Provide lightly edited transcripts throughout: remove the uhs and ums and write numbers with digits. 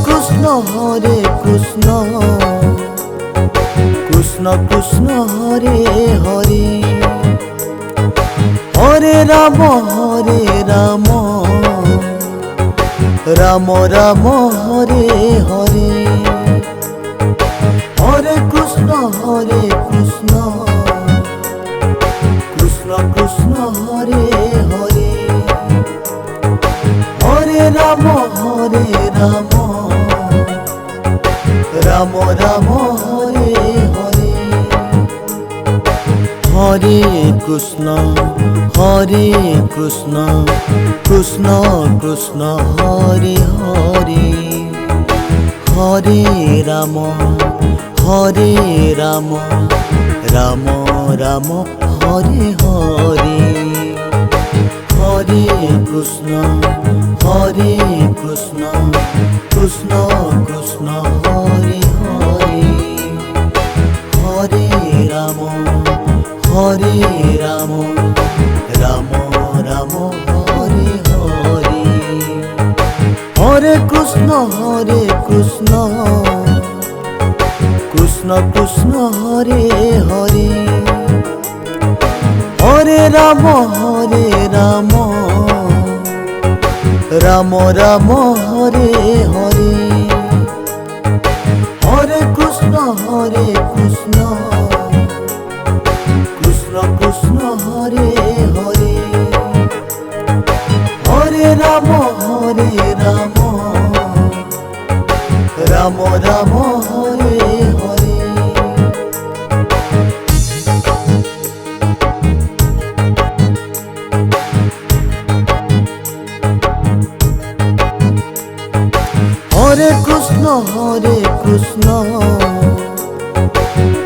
Krishna Krishna Krishna Hare Hare, Hare Ram Ram Ram Hare Hare, Hare Krishna Krishna Krishna Hare Hare, Hare Ram Ram Ram Hare Hare, Hare Krishna Krishna Krishna Hare Hare, Hare Ram Ram Ram Hare Hare, Hare Krishna Krishna Krishna Hare Hare, Hare Ram Ram Ram Hare Hare, Hare Krishna Krishna Krishna Hare Hare, Hare Ram Ram Ram Hare Hare, Hare Krishna Krishna Krishna Hare Hare, Hare Ram Ram Ram Hare Hare. Hare Krishna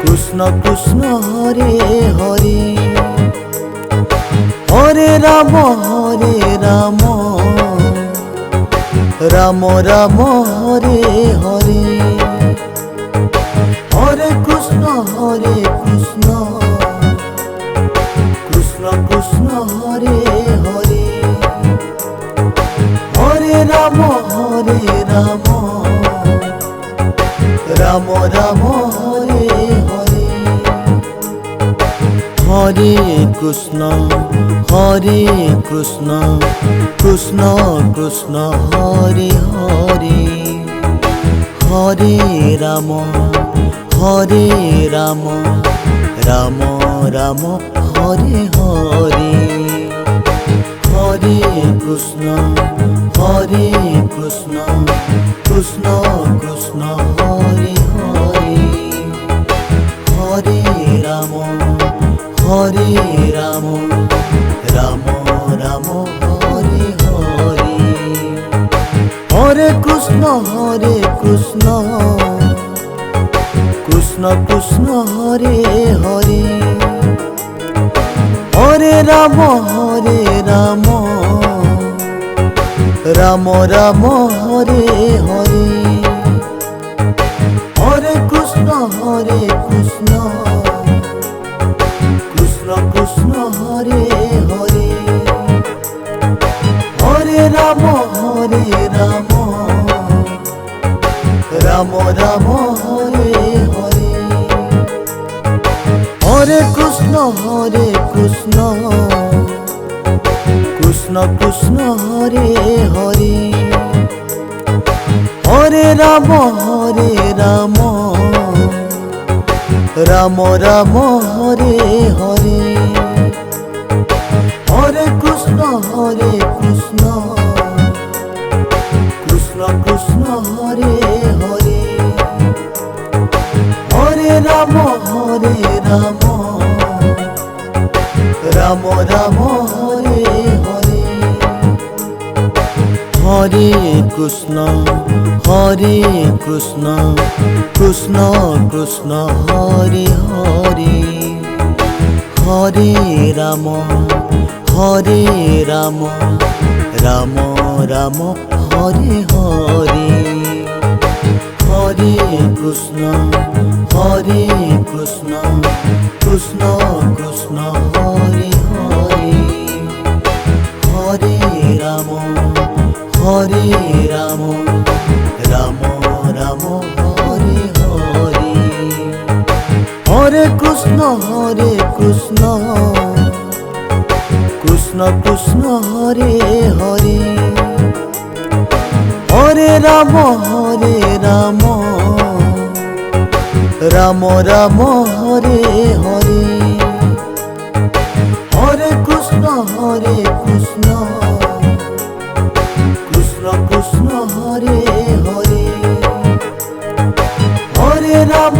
Krishna Krishna Hare Hare, Hare Ram Ram Ram Hare Hare, Hare Krishna Krishna Krishna Hare Hare, Hare Ram Ram Ram Hare Hare, Hare Krishna Krishna Krishna Hare Hare, Hare Ram Ram Ram Hare Hare, Hare Krishna Krishna Krishna Hare Hare, Hare Ram Ram Ram Hare Hare, Hare Krishna Krishna Krishna Hare Hare, Hare Ram Ram Ram Hare Hare, Hare Krishna Krishna Krishna Hare Hare, Hare Ram Ram Ram Hare Hare, Hare Krishna Krishna Krishna Hare Hare, Hare Ram Ram Ram Hare Hare, Hare Krishna Krishna Krishna Hare Hare, Hare Ram Ram Ram Hare Hare, Hare Krishna Krishna Krishna Hare Hare, Hare Ram Ram Ram Hare Hare, Hare Krishna Krishna Krishna Hare Hare, Hare Ram Ram Krishna Krishna Krishna Hare Hare Hare Ram Ram Ram Hare Hare Hare Krishna Krishna Krishna Hare Hare Hare Ram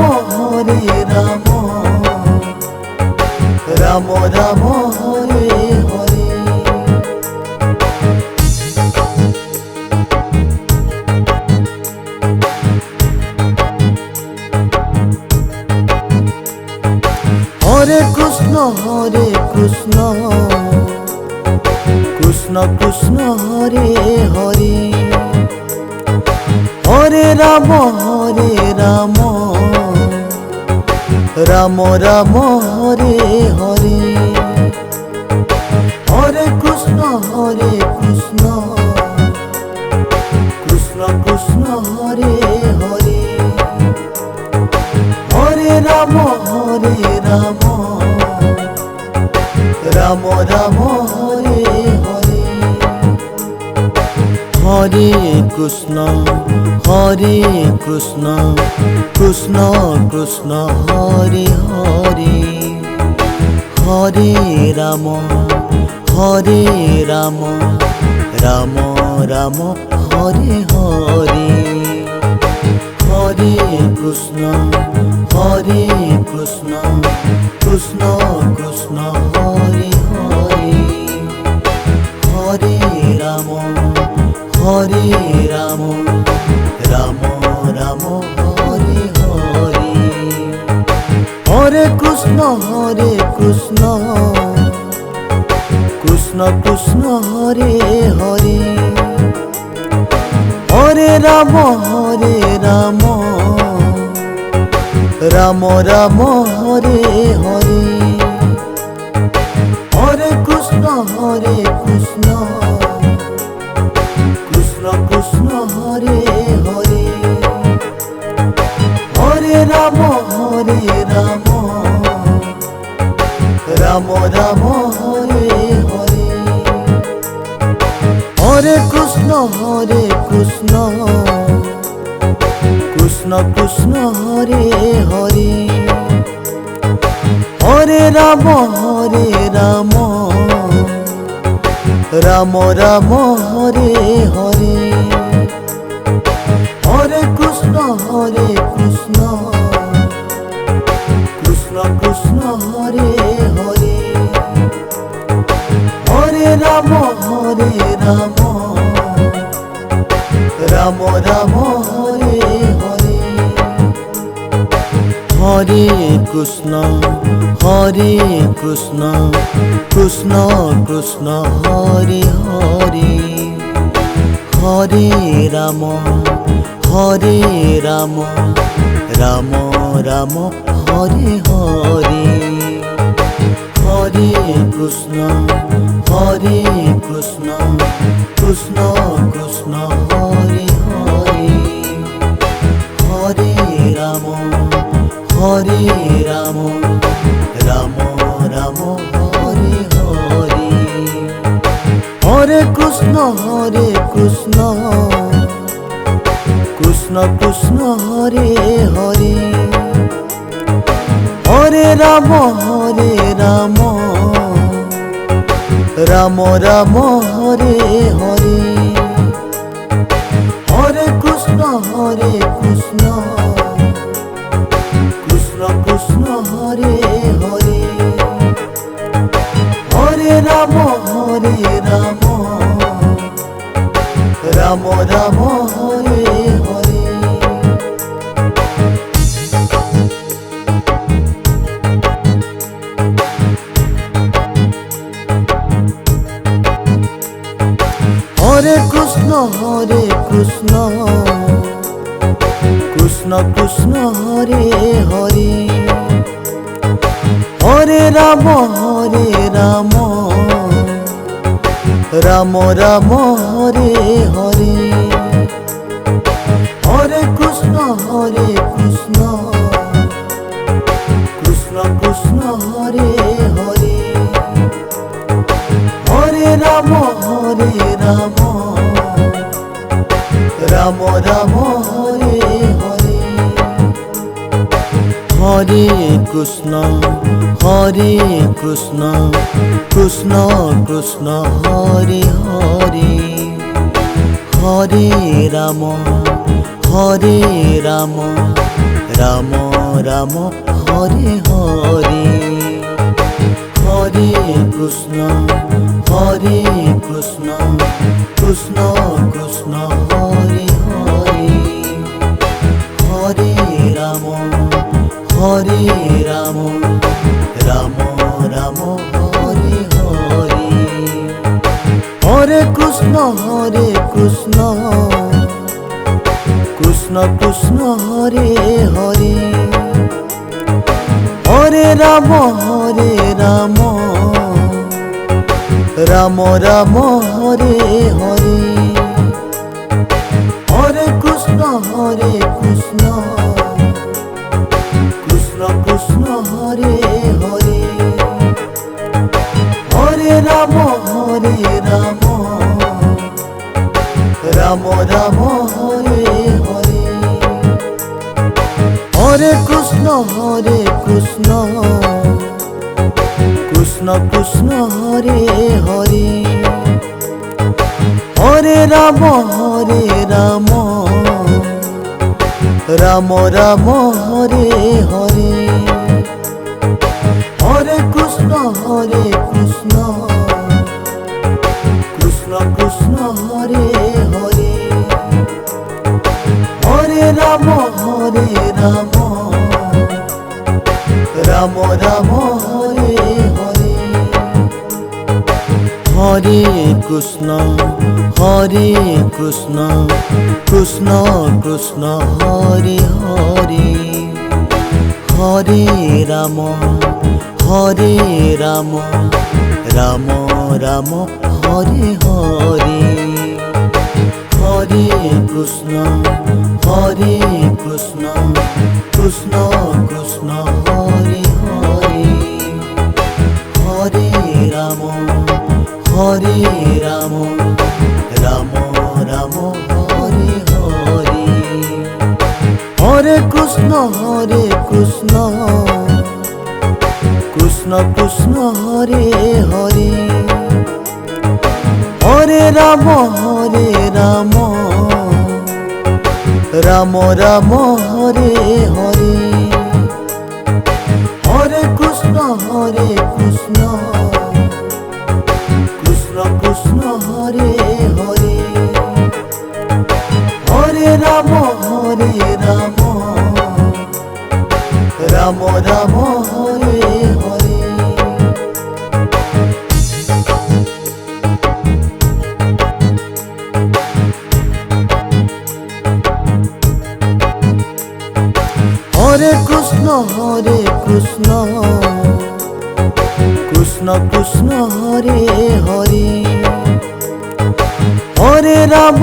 Ram Ram Hare Hare Hare Krishna Krishna Krishna Hare Hare Hare Ram Ram Ram Hare Hare Hare Krishna Krishna Krishna Hare Hare Hare Ram Ram Ram Hare Hare Hare Krishna Krishna Krishna Hare Hare Hare Ram Ram Ram Hare Hare Hare Krishna Krishna Krishna Hare Hare Hare Ram Ram Ram Hare Hare Hare Krishna Krishna Krishna Hare Hare Hare Ram Ram Ram Hare Hare Hare Krishna Krishna Krishna Hare Hare Hare Ram Ram Ram Hare Hare Hare Krishna Krishna Krishna Hare Hare Hare Ram Ram Ram Hare Hare Hare Krishna Krishna Krishna Hare Hare Hare Ram Ram Ram Hare Hare Hare Krishna Krishna Krishna Hare Hare Hare Ram Ram Ram Hare Hare Hare Krishna Krishna Krishna Hare Hare Hare Ram Ram Ram Hare Hare Hare Krishna Krishna Krishna Hare Hare Hare Ram Ram Ram Hare Hare Hare Krishna Krishna Krishna Hare Hare Hare Ram Ram Ram Hare Hare Hare Krishna Krishna Hare Hare Hare Ram Ram Ram Hare Hare Hare Krishna Krishna Hare Hare, Hare Ram Ram Ram Hare Hare, Hare Krishna Krishna Krishna Hare Hare, Hare Ram Ram Ram Hare Hare, Hare Krishna Krishna Krishna Hare Hare, Hare Ram Ram Ram Hare Hare, Hare Krishna Krishna Krishna Hare Hare, Hare Ram Ram Ram Hare Hare, Hare Krishna Krishna Krishna Hare Hare, Hare Ram Ram Ram Hare Hare, Hare Krishna Krishna Krishna Hare Hare, Hare Ram Ram Ram Hare Hare, Hare Krishna Krishna Krishna Hare Hare, Hare Ram Ram Ram Hare Hare, Hare Krishna Krishna Krishna Hare Hare, Hare Ram Ram Ram Hare Hare, Hare Krishna Krishna Krishna Hare Hare, Hare Ram Ram Ram Hare Hare, Hare Krishna Krishna Krishna Hare Hare, Hare Ram Ram Ram Hare Hare, Hare Krishna Krishna Krishna Hare Hare, Hare Ram Ram Ram Hare Hare, Hare Krishna Krishna Hare Hare, Hare Ram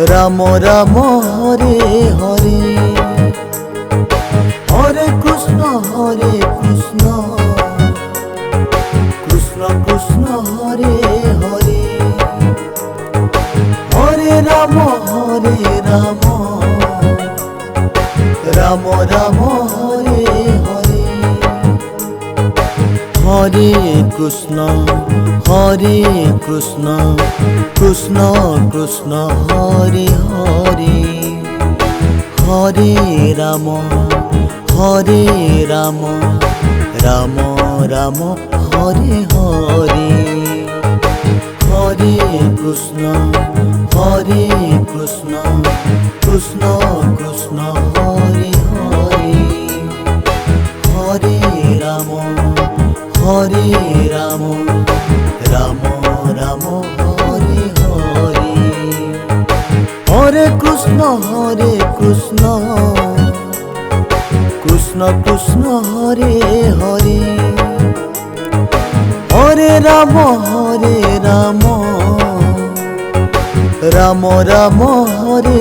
Ram Ram Hare Hare, Hare Krishna Krishna Krishna Hare Hare, Hare Ram Ram Ram Hare Hare, Hare Krishna Krishna Krishna Hare Hare, Hare Ram Ram Ram Hare Hare, Hare Krishna Krishna Krishna Hare Hare, Hare Ram Ram Ram Hare Hare, Hare Krishna Krishna Krishna Hare Hare, Hare Ram Ram Ram Hare